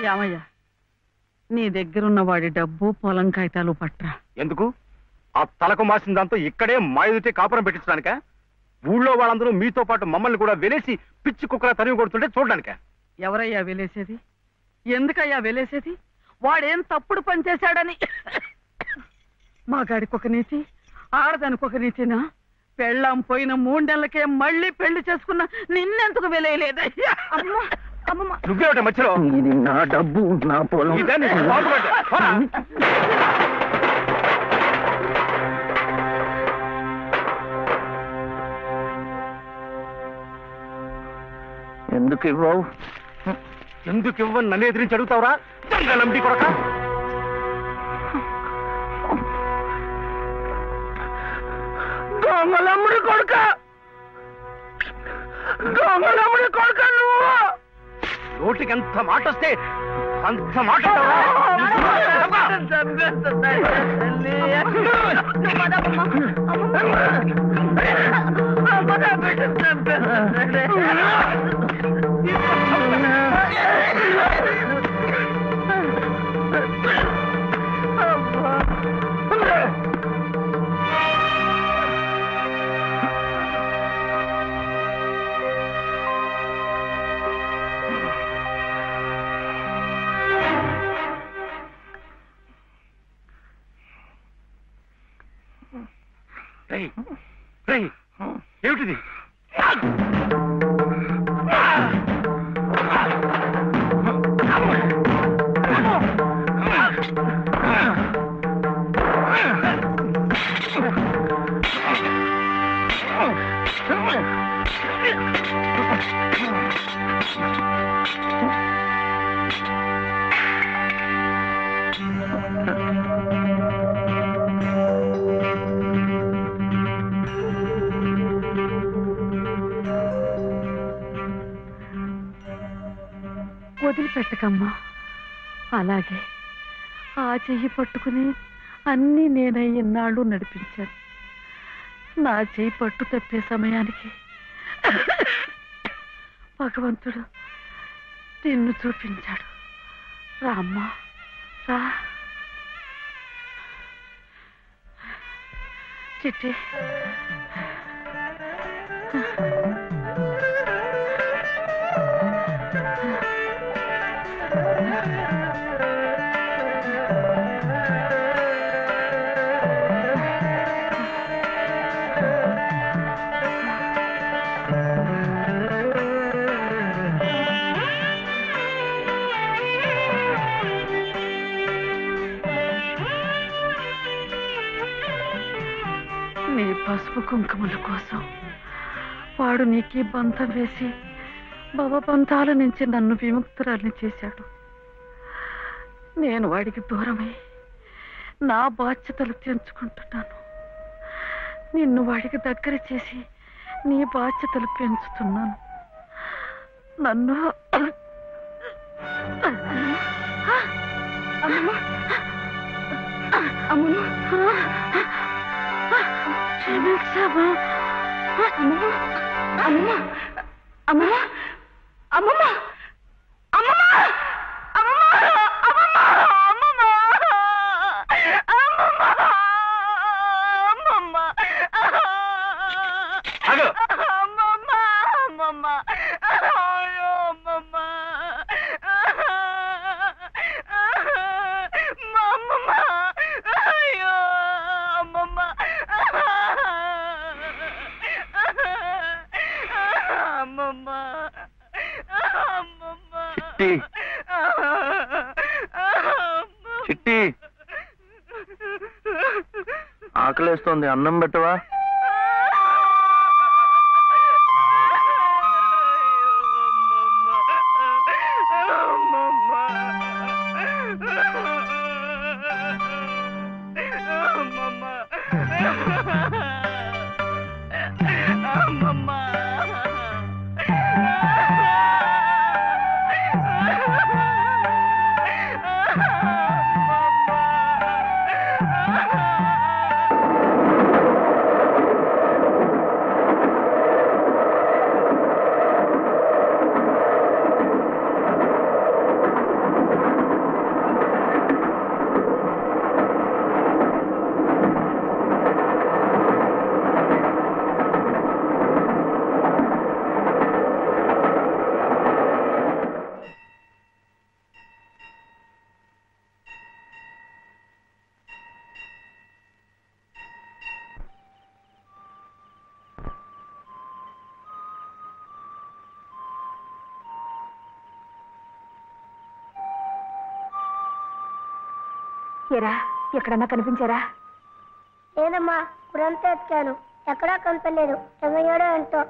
యామయ్య, నీ దగ్గరున్న వాడి డబ్బు పొలం కాగితాలు పట్రా. ఎందుకు? ఆ తలకు మాసిన దాంతో ఇక్కడే మాయుడితే కాపురం పెట్టించడానిక? ఊళ్ళో వాళ్ళందరూ మీతో పాటు మమ్మల్ని కూడా వెలేసి పిచ్చి కుక్కలా తరిగి కొడుతుంటే చూడడానిక? ఎవరయ్యా వెలేసేది? ఎందుకయ్యా వెలేసేది? వాడేం తప్పుడు పని చేశాడని మాగాడికి ఒక నీతి, ఆడదానికి ఒక నీతినా? పెళ్ళాం పోయిన 3 నెలలకే మళ్ళీ పెళ్లి చేసుకున్న నిన్నెందుకు వెలేయలేదయ్యా? నువ్వేమిట మధ్యలో? ఇది నా డబ్బు, నా పొలం. ఎందుకు ఇవ్వవు? ఎందుకు ఇవ్వని నన్ను ఎదిరించి అడుగుతావురా? నంబి కొడక, దొంగలమ్ముడి కొడుక, దొంగలమ్ముడి కొడుక నువ్వు! నోటికి ఎంత మాట వస్తే అంత మాట. ఏమిటిది? వదిలిపెట్టకమ్మా. అలాగే ఆ చెయ్యి పట్టుకుని అన్నీ నేనే ఇన్నాళ్ళు నడిపించాను. నా చెయ్యి పట్టు తప్పే సమయానికి భగవంతుడు నిన్ను చూపించాడు. రామ్మా, రా. చిట్టి, నీ పసుపు కుంకుమల కోసం వాడు నీకు బంధం వేసి భవబంధాల నుంచి నన్ను విముక్తురాల్ని చేశాడు. నేను వాడికి దూరమై నా బాధ్యతలు తెంచుకుంటున్నాను. నిన్ను వాడికి దగ్గర చేసి నీ బాధ్యతలు పెంచుతున్నాను. నన్ను క్షమించమా? అమ్మమ్మ, అమ్మమ్మ, అమ్మమ్మ, అమ్మమ్మ, అమ్మమ్మ, అమ్మమ్మ, అమ్మమ్మ, అమ్మమ్మ, అమ్మమ్మ, అయ్యో అమ్మమ్మ, అమ్మమ్మ, అయ్యో అమ్మమ్మ, అమ్మమ్మ, అమ్మమ్మ. చిట్టి, చిట్టి, ఆకలేస్తోంది, అన్నం పెట్టవా? ఏరా ఎక్కడన్నా కనిపించారా? లేదమ్మా, ఇప్పుడంతా ఎత్తాను, ఎక్కడా కనపడలేదు. ఏమయ్యాడో ఏంటో.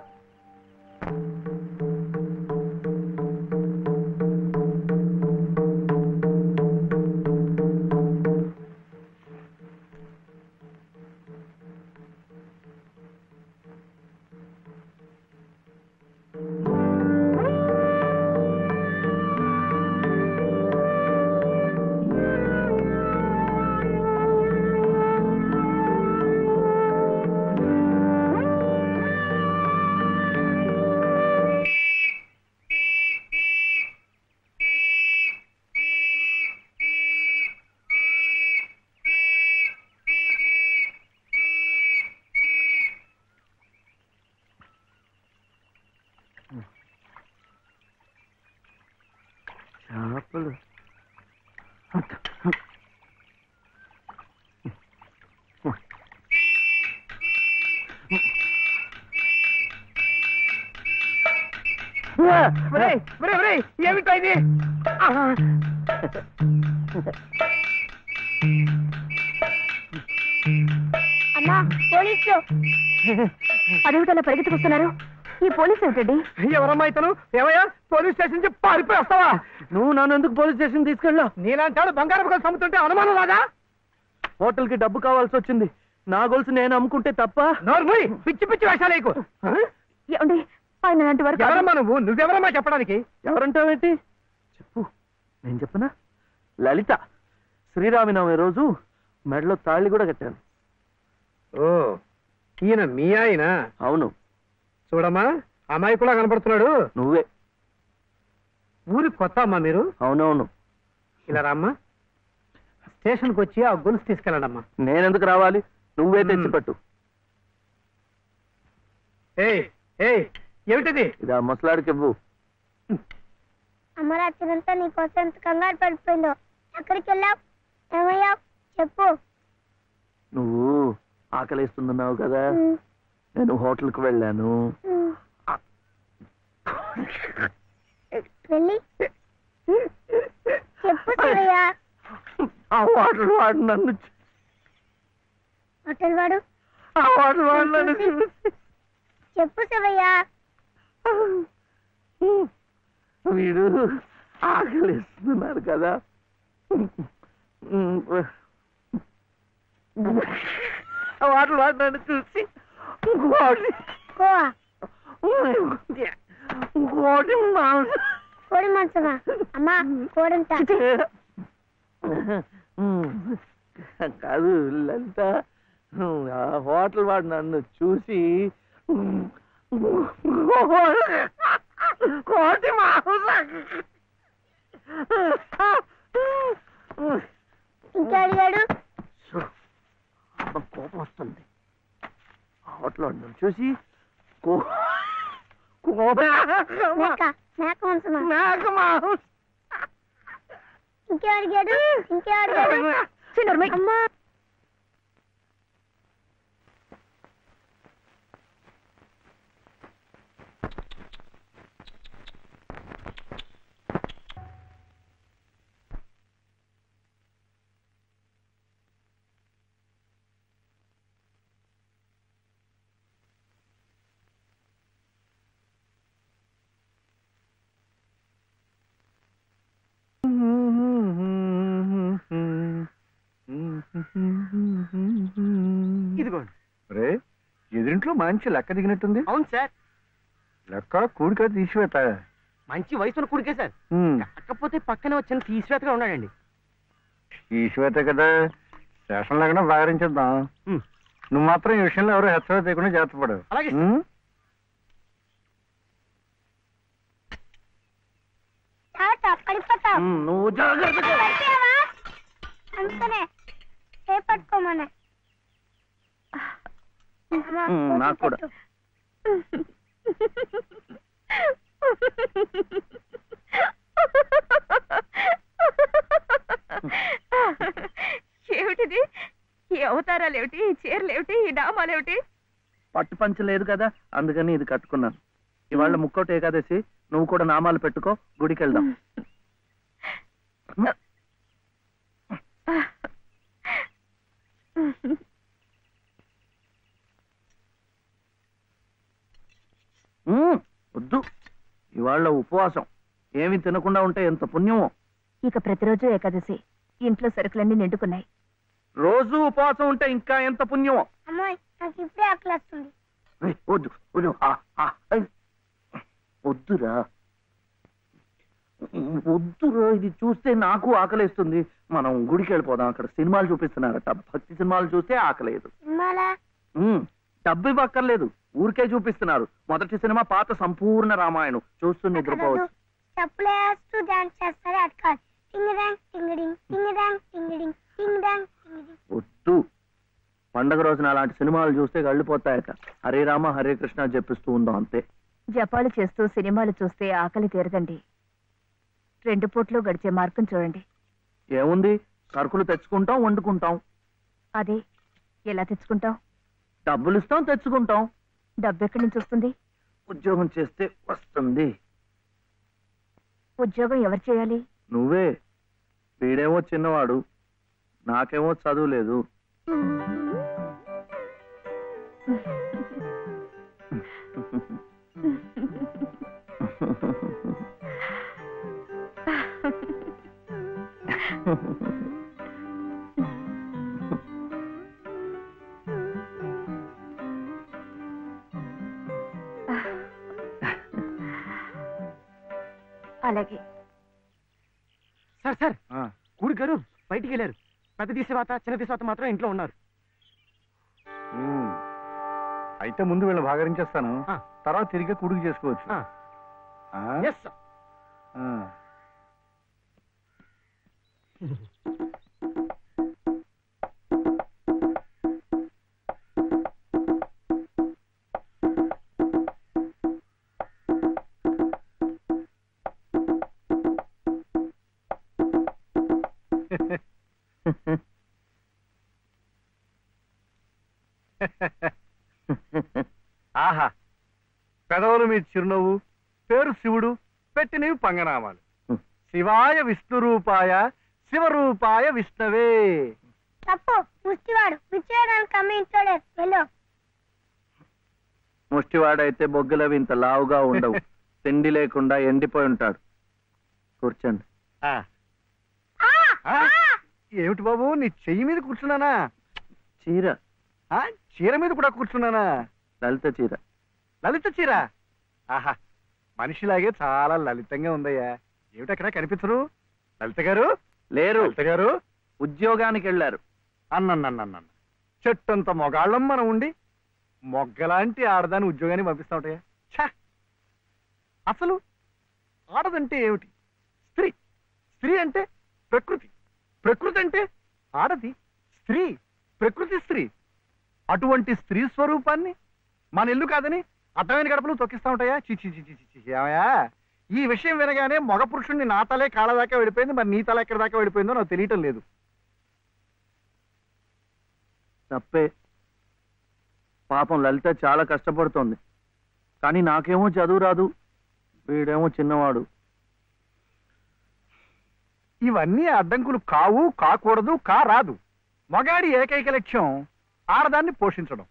చేపలు ఏమిటో ఇది? అమ్మా, పోలీసు. అదేమిటలా పరిగెత్తుకొస్తున్నారు? ఈ పోలీసు ఏమిటండి? ఎవరమ్మా ఇతను? ఏమయ్యా, పోలీస్ స్టేషన్ నుంచి పారిపోయి వస్తావా? నువ్వు నన్ను ఎందుకు పోలీస్ స్టేషన్ తీసుకెళ్ళా? నీలాంటాడు బంగారం కలిసి అమ్ముతుంటే అనుమానం రాదా? హోటల్కి డబ్బు కావాల్సి వచ్చింది. నా గొలుసు నేను అమ్ముకుంటే తప్ప? నోర్మూయ్, పిచ్చి పిచ్చి వేషాలేకు. ఏమండి ఆయన లాంటి వరకు ఎవరమ్మా నువ్వెవరమ్మా చెప్పడానికి? ఎవరంటావేంటి? చెప్పు, నేను చెప్పనా? లలిత. శ్రీరామనవమి రోజు మెడలో తాళి కూడా కట్టాను. ఓ, ఈయన మీ ఆయన? అవును. చూడమ్మా, అమ్మాయి కూడా కనపడుతున్నాడు. నువ్వే. ఊరి కొత్త అమ్మా మీరు? అవునవును. ఇలా రామ్మా, స్టేషన్కి వచ్చి ఆ గొలుసు తీసుకెళ్ళండమ్మా. నేనెందుకు రావాలి? నువ్వే తెచ్చిపెట్టు. ఏయ్ ఏయ్, ఏమిటిది? ఇది ఆ ముసలాడికి ఇవ్వు. అమ్మ రాత్రంతా నీకోసం ఎంత కంగారు పడిపోయిందో. ఎక్కడికి వెళ్ళావు? ఏమయ్యావు? చెప్పు. నువ్వు ఆకలిస్తున్నావు కదా, నేను హోటల్కి వెళ్ళాను. వెళ్ళి చెప్పు శివయ్య. ఆ హోటల్ వాడు నన్ను హోటల్ వాడు? ఆ హోటల్ వాడు నన్ను చెప్పు శివయ్య. వీడు ఆకలిస్తున్నారు కదా, హోటల్ వాడు నన్ను చూసి ఇంకోటి కోడి మాంసమా? అమ్మా, కోడంతా. కాదు లలిత, ఆ హోటల్ వాడు నన్ను చూసి కోటి ఇంకా అడిగాడు. కోపం వస్తుంది. హోటల్ వాడు నన్ను చూసి మేక మాంసమా? ఇంకే అడిగాడు. అమ్మా, ఇదిగోండి. రే, ఎదురింట్లో మంచి లెక్క దిగినట్టుంది. అవును సార్, లెక్క కూడిక తీసివేత. మంచి వయసున్న కుడికే సార్. కాకపోతే పక్కనే వచ్చిన తీసివేతగా ఉన్నాడండి. తీసివేత కదా, స్టేషన్ లాగా వ్యవహరించేద్దాం. నువ్వు మాత్రం ఈ విషయంలో ఎవరు హెచ్చరిక చేయకుండా జాగ్రత్త పడు. అలాగే. పడిపోతావు. నువ్వు జాగ్రత్తగా. అందుకనే పట్టుకోమనే. నాకు కూడా. ఏమిటిది? ఈ అవతారాలేమిటి, ఈ చీరలేమిటి, ఈ డామాలేమిటి? పట్టు పంచ లేదు కదా, అందుకని ఇది కట్టుకున్నాను. ఇవాళ ముక్కోటి ఏకాదశి, నువ్వు కూడా నామాలు పెట్టుకో, గుడికి వెళ్దాం. ఇవాళ ఉపవాసం. ఏమి తినకుండా ఉంటే ఎంత పుణ్యమో. ఇక ప్రతిరోజు ఏకాదశి. ఇంట్లో సరుకులన్నీ నిండుకున్నాయి. రోజు ఉపవాసం ఉంటే ఇంకా ఎంత పుణ్యమో. అమ్మాయి నాకు ఇప్పుడే ఆకలి వస్తుంది. ఏయ్, వద్దు వద్దు. ఏయ్. వద్దురా వద్దురా, ఇది చూస్తే నాకు ఆకలేస్తుంది. మనం గుడికి వెళ్ళిపోదాం, అక్కడ సినిమాలు చూపిస్తున్నారట. భక్తి సినిమాలు చూస్తే ఆకలేదు. సినిమాలా? డబ్బు ఇవ్వక్కర్లేదు, ఊరికే చూపిస్తున్నారు. మొదటి సినిమా పాత సంపూర్ణ రామాయణం చూస్తూ నిద్రపోవచ్చు. చెప్పులు వేస్తూ డాన్స్ చేస్తారు, అది కాదు. టింగ్ డాంగ్ టింగిడింగ్, టింగ్ డాంగ్ టింగిడింగ్, టింగ్ డాంగ్ టింగిడింగ్. వద్దు, పండగ రోజున అలాంటి సినిమాలు చూస్తే గళ్ళిపోతాయట. హరే రామ హరే కృష్ణ చెప్పిస్తూ ఉందాం అంతే. జపాలు చేస్తూ సినిమాలు చూస్తే ఆకలి తీరదండి. 2 పూట్లు గడిచే మార్గం చూడండి. ఏముంది, సరుకులు తెచ్చుకుంటాం, వండుకుంటాం. అదే ఎలా తెచ్చుకుంటాం? డబ్బులు ఇస్తాం, తెచ్చుకుంటాం. డబ్బు ఎక్కడి నుంచి వస్తుంది? ఉద్యోగం చేస్తే వస్తుంది. ఉద్యోగం ఎవరు చేయాలి? నువ్వే. వీడేమో చిన్నవాడు, నాకేమో చదువు లేదు. అలాగే. సార్ సార్, కూడి గారు బయటికి వెళ్ళారు. పెద్ద తీసేవాత చిన్న తీసేవాత మాత్రం ఇంట్లో ఉన్నారు. అయితే ముందు వీళ్ళని భాగరించేస్తాను, తర్వాత తిరిగి కూడికి చేసుకోవచ్చు. ఆహా, పెదవులు మీ చిరునవ్వు, పేరు శివుడు, పెట్టినవి పంగనామాలు. శివాయ విష్ణురూపాయ శివరూపాయ విష్ణవే. తప్పు, ముష్టివాడు విచ్చేయడానికి అమ్మ ఇంట్లో లేదు. వెళ్ళు. ముష్టివాడైతే బొగ్గులవి ఇంత లావుగా ఉండవు. తిండి లేకుండా ఎండిపోయి ఉంటాడు. కూర్చోండి. ఏమిటి బాబు, నీ చెయ్యి మీద కూర్చున్నానా? చీర. చీర మీద కూడా కూర్చున్నానా? లలిత చీర. లలిత చీర? ఆహా, మనిషిలాగే చాలా లలితంగా ఉందయ్యా. ఏమిటి అక్కడ కనిపించరు? లలిత గారు లేరు. లలిత గారు ఉద్యోగానికి వెళ్ళారు. అన్నన్నన్న చెట్టంత మొగాళ్ళం మనం ఉండి మొగ్గలాంటి ఆడదాన్ని ఉద్యోగాన్ని పంపిస్తావుటయ్యా. ఛా, అసలు ఆడదంటే ఏమిటి? స్త్రీ. స్త్రీ అంటే ప్రకృతి. ప్రకృతి అంటే ఆడది. స్త్రీ, ప్రకృతి స్త్రీ. అటువంటి స్త్రీ స్వరూపాన్ని మన ఇల్లు కాదని అర్థమైన గడపలు తొక్కిస్తా ఉంటాయా? చిచి చిచి చిచి. ఏమయ్యా, ఈ విషయం వినగానే మగ పురుషుణ్ణి నా తలే కాళ్ళ దాకా వెళ్ళిపోయింది, మరి నీ తల ఎక్కడి దాకా వెళ్ళిపోయిందో నాకు తెలియటం లేదు. తప్పే. పాపం లలిత చాలా కష్టపడుతోంది. కానీ నాకేమో చదువు రాదు, వీడేమో చిన్నవాడు. ఇవన్నీ అడ్డంకులు కావు, కాకూడదు, రాదు. మగాడి ఏకైక లక్ష్యం ఆడదాన్ని పోషించడం,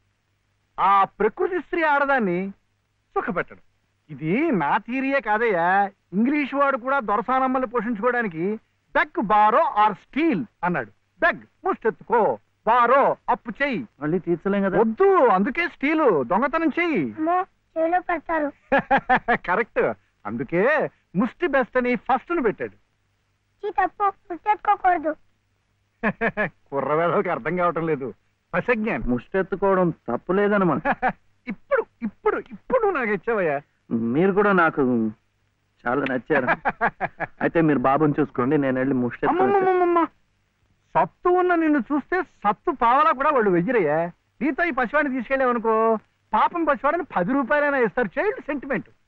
ఆ ప్రకృతి స్త్రీ ఆడదాన్ని సుఖపెట్టడం. ఇది నా థీరియే కాదయ్యా. ఇంగ్లీష్ వాడు కూడా దొరసానమ్మల్ని పోషించుకోవడానికి బెగ్ బారో ఆర్ స్టీల్ అన్నాడు. బెగ్ ముష్టెత్తుకో, బారో అప్పు చెయ్యి. మళ్ళీ తీర్చలేం కదా. వద్దు, అందుకే స్టీలు దొంగతనం చెయ్యి. అమ్మో, చెవిలో పెడతారు. కరెక్ట్, అందుకే ముష్టి బెస్ట్ అని ఫస్ట్ ను పెట్టాడు. తప్పు, ముష్టెత్తుకోకూడదు. కుర్రవేళకి అర్థం కావటం లేదు. పసజ్ఞానం. ముష్టెత్తుకోవడం తప్పులేదనమాట. ఇప్పుడు ఇప్పుడు ఇప్పుడు నాకు ఇచ్చావయ్యా. మీరు కూడా నాకు చాలా నచ్చారు. అయితే మీరు బాబుని చూసుకోండి, నేను వెళ్ళి అమ్మమ్మమ్మమ్మ, సత్తు ఉన్న నిన్ను చూస్తే సత్తు పావలా కూడా వాళ్ళు వెయ్యరయ్యా. నీతో ఈ పసివాడిని తీసుకెళ్ళావనుకో, పాపం పసివాడిని 10 రూపాయలైనా ఇస్తారు. Child sentiment.